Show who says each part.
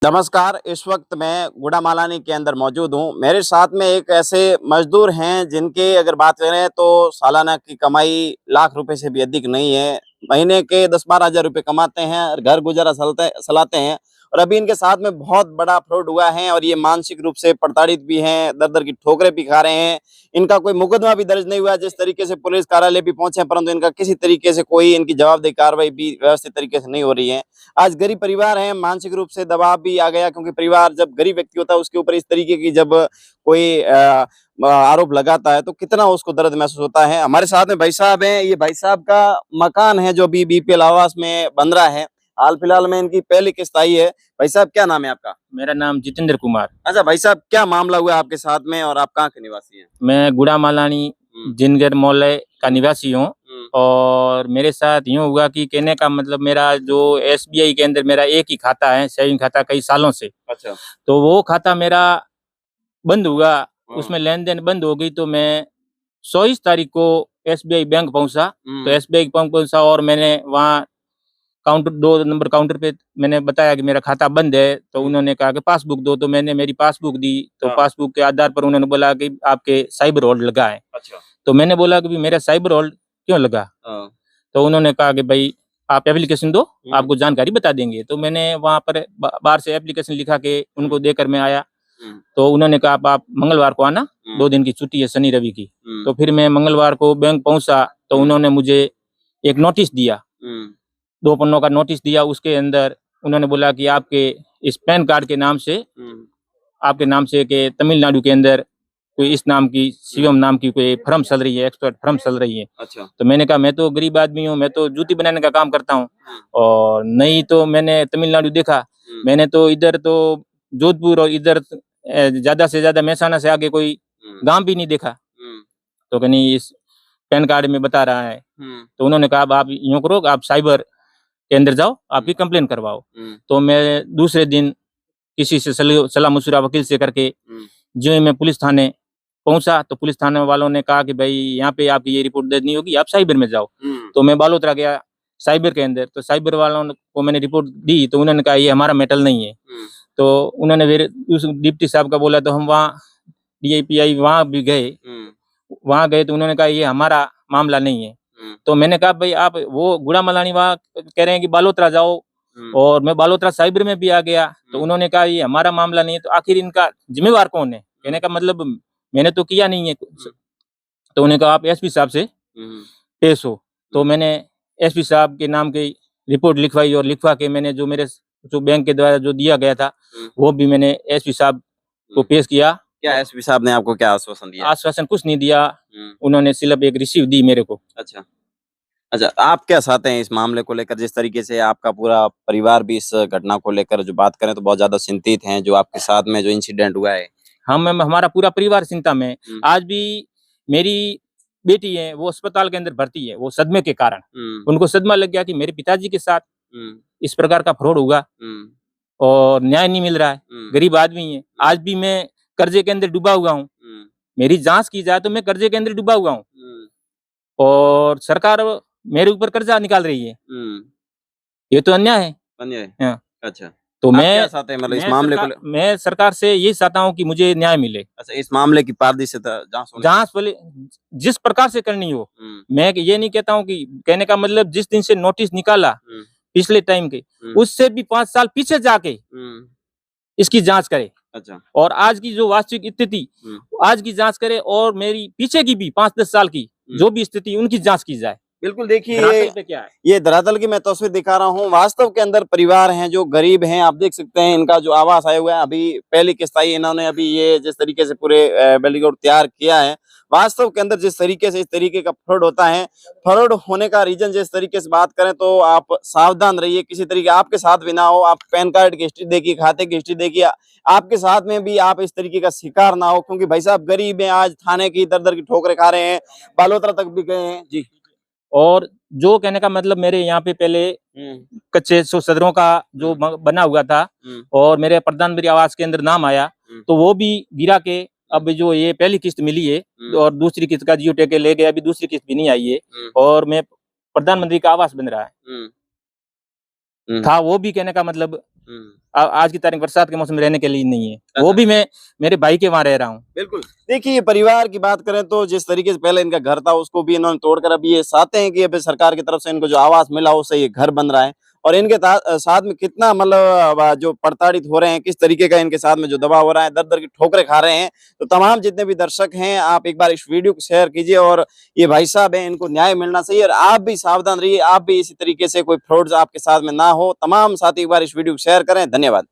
Speaker 1: नमस्कार। इस वक्त मैं गुड़ामालानी के अंदर मौजूद हूँ। मेरे साथ में एक ऐसे मजदूर हैं जिनके अगर बात करें तो सालाना की कमाई लाख रुपए से भी अधिक नहीं है। महीने के 10-12 हज़ार रुपए कमाते हैं और घर गुजारा चलाते हैं। और अभी इनके साथ में बहुत बड़ा फ्रॉड हुआ है और ये मानसिक रूप से प्रताड़ित भी हैं, दर-दर की ठोकरें भी खा रहे हैं। इनका कोई मुकदमा भी दर्ज नहीं हुआ, जिस तरीके से पुलिस कार्यालय भी पहुंचे, परंतु इनका किसी तरीके से कोई इनकी जवाबदेही कार्रवाई भी व्यवस्थित तरीके से नहीं हो रही है। आज गरीब परिवार है, मानसिक रूप से दबाव भी आ गया, क्योंकि परिवार जब गरीब व्यक्ति होता है उसके ऊपर इस तरीके की जब कोई आरोप लगाता है तो कितना उसको दर्द महसूस होता है। हमारे साथ में भाई साहब हैं। ये भाई साहब का मकान है जो अभी बीपीएल आवास में बन रहा है। हाल फिलहाल में इनकी पहली किस्त आई है। भाई साहब, क्या नाम है आपका?
Speaker 2: मेरा नाम जितेंद्र कुमार।
Speaker 1: अच्छा भाई साहब, क्या मामला हुआ आपके साथ में और आप कहाँ के निवासी हैं?
Speaker 2: मैं गुड़ामालानी जिनगर मोहल्ले का निवासी हूँ। और मेरे साथ यूँ हुआ कि कहने का मतलब मेरा जो एसबीआई के अंदर मेरा एक ही खाता है, सेविंग खाता, कई सालों से।
Speaker 1: अच्छा।
Speaker 2: तो वो खाता मेरा बंद हुआ, उसमें लेन देन बंद हो गई। तो मैं 24 तारीख को एसबीआई बैंक पहुंचा। तो एसबीआई बैंक पहुंचा और मैंने वहाँ काउंटर 2 नंबर काउंटर पे मैंने बताया कि मेरा खाता बंद है। तो उन्होंने कहा कि पासबुक दो। तो मैंने मेरी पासबुक दी। तो पासबुक के आधार पर उन्होंने बोला कि आपके साइबर होल्ड लगा है।
Speaker 1: अच्छा।
Speaker 2: तो मैंने बोला कि मेरा साइबर होल्ड क्यों लगा? तो उन्होंने कहा कि भाई आप एप्लीकेशन दो, आपको जानकारी बता देंगे। तो मैंने वहाँ पर बाहर से एप्लीकेशन लिखा के उनको देकर मैं आया। तो उन्होंने कहा आप मंगलवार को आना, 2 दिन की छुट्टी है, शनि रवि की। तो फिर मैं मंगलवार को बैंक पहुंचा। तो उन्होंने मुझे एक नोटिस दिया, 2 पन्नों का नोटिस दिया। उसके अंदर उन्होंने बोला कि आपके इस पैन कार्ड के नाम से, आपके नाम से कि तमिलनाडु के अंदर कोई इस नाम की, शिवम नाम की कोई फर्म चल रही है, एक्सपर्ट फर्म चल रही है।
Speaker 1: अच्छा।
Speaker 2: तो मैंने कहा मैं तो गरीब आदमी हूँ, मैं तो जूती बनाने का काम करता हूँ। और नहीं तो मैंने तमिलनाडु देखा, मैंने तो इधर तो जोधपुर और इधर ज्यादा से ज्यादा महसाना से आगे कोई गांव भी नहीं देखा। तो कहीं इस पैन कार्ड में बता रहा है। तो उन्होंने कहा आप यूँ करो, आप साइबर के अंदर जाओ, आपकी कंप्लेन करवाओ। तो मैं दूसरे दिन किसी से सलाह मशुरा वकील से करके जो ही मैं पुलिस थाने पहुंचा। तो पुलिस थाने वालों ने कहा कि भाई यहाँ पे आपकी ये रिपोर्ट दर्ज नहीं होगी, आप साइबर में जाओ। तो मैं बालोतरा गया साइबर के अंदर। तो साइबर वालों को मैंने रिपोर्ट दी। तो उन्होंने कहा ये हमारा मेटल नहीं है। तो उन्होंने फिर उस डिप्टी साहब का बोला। तो हम वहाँ DIPI वहाँ भी गए। वहाँ गए तो उन्होंने कहा ये हमारा मामला नहीं है। तो मैंने कहा भाई आप वो गुड़ामालानी वहाँ कह रहे हैं कि बालोतरा जाओ, और मैं बालोतरा साइबर में भी आ गया। तो उन्होंने कहा ये हमारा मामला नहीं है। तो आखिर इनका जिम्मेवार कौन है? कहने का मतलब मैंने तो किया नहीं है। तो उन्होंने कहा आप एसपी साहब से पेश हो। तो मैंने एसपी साहब के नाम की रिपोर्ट लिखवाई और लिखवा के मैंने जो मेरे जो बैंक के द्वारा जो दिया गया था वो भी मैंने एसपी साहब को पेश किया।
Speaker 1: क्या एसपी साहब ने आपको क्या आश्वासन दिया?
Speaker 2: आश्वासन कुछ नहीं दिया, उन्होंने सिर्फ एक रिसीव दी मेरे को।
Speaker 1: अच्छा। अच्छा, आप क्या चाहते हैं इस मामले को लेकर? जिस तरीके से आपका पूरा परिवार भी इस घटना को लेकर जो बात करें तो बहुत ज्यादा चिंतित हैं, जो आपके साथ में जो इंसिडेंट हुआ है।
Speaker 2: हमारा पूरा परिवार चिंता में। आज भी मेरी बेटी है, वो अस्पताल के अंदर भर्ती है, वो सदमे के कारण। उनको सदमा लग गया कि मेरे पिताजी के साथ इस प्रकार का फ्रॉड होगा और न्याय नहीं मिल रहा है। गरीब आदमी है, आज भी मैं कर्जे के अंदर डूबा हुआ हूँ। मेरी जांच की जाए तो मैं कर्जे के अंदर डूबा हुआ हूँ और सरकार मेरे ऊपर कर्जा निकाल रही है। ये तो अन्याय है।
Speaker 1: अन्याय।
Speaker 2: हाँ।
Speaker 1: अच्छा,
Speaker 2: तो
Speaker 1: मैं चाहते हैं मतलब इस मामले को
Speaker 2: मैं सरकार से ये चाहता हूँ कि मुझे न्याय मिले।
Speaker 1: अच्छा, इस मामले की पारदर्शिता जांच
Speaker 2: वाले जिस प्रकार से करनी हो। मैं ये नहीं कहता हूँ कि, कहने का मतलब जिस दिन से नोटिस निकाला पिछले टाइम के, उससे भी 5 साल पीछे जाके इसकी जांच करे। अच्छा। और आज की जो वास्तविक स्थिति, आज की जांच करे और मेरी पीछे की भी 5-10 साल की जो भी स्थिति, उनकी जांच की जाए।
Speaker 1: बिल्कुल। देखिए ये धरातल की मैं तस्वीर दिखा रहा हूँ। वास्तव के अंदर परिवार हैं जो गरीब हैं। आप देख सकते हैं इनका जो आवास आया हुआ है, अभी पहली किस्त आई, इन्होंने अभी ये जिस तरीके से पूरे बैरिकेड तैयार किया है। वास्तव के अंदर जिस तरीके से इस तरीके का फ्रॉड होता है, फ्रॉड होने का रीजन जिस तरीके से बात करें तो आप सावधान रहिए, किसी तरीके आपके साथ भी ना हो। आप पैन कार्ड की हिस्ट्री देखिए, खाते की हिस्ट्री देखिए, आपके साथ में भी आप इस तरीके का शिकार ना हो, क्योंकि भाई साहब गरीब हैं, आज थाने की दर-दर की ठोकरें खा रहे हैं, बालोतरा तक भी गए हैं जी।
Speaker 2: और जो कहने का मतलब मेरे यहाँ पे पहले कच्चे सदरों का जो बना हुआ था और मेरे प्रधानमंत्री आवास के अंदर नाम आया, तो वो भी गिरा के अब जो ये पहली किस्त मिली है और दूसरी किस्त का जियो टैग ले गए, अभी दूसरी किस्त भी नहीं आई है और मैं प्रधानमंत्री का आवास बन रहा है। था वो भी कहने का मतलब आज की तारीख बरसात के मौसम में रहने के लिए नहीं है। वो भी मैं मेरे भाई के वहां रह रहा हूँ।
Speaker 1: बिल्कुल। देखिए परिवार की बात करें तो जिस तरीके से पहले इनका घर था उसको भी इन्होंने तोड़कर अभी ये चाहते हैं कि अभी सरकार की तरफ से इनको जो आवास मिला उससे ये घर बन रहा है और इनके साथ में कितना मतलब जो प्रताड़ित हो रहे हैं, किस तरीके का इनके साथ में जो दबाव हो रहा है, दर दर की ठोकरें खा रहे हैं। तो तमाम जितने भी दर्शक हैं आप एक बार इस वीडियो को शेयर कीजिए और ये भाई साहब हैं इनको न्याय मिलना चाहिए और आप भी सावधान रहिए, आप भी इसी तरीके से कोई फ्रॉड्स आपके साथ में ना हो। तमाम साथी एक बार इस वीडियो को शेयर करें। धन्यवाद।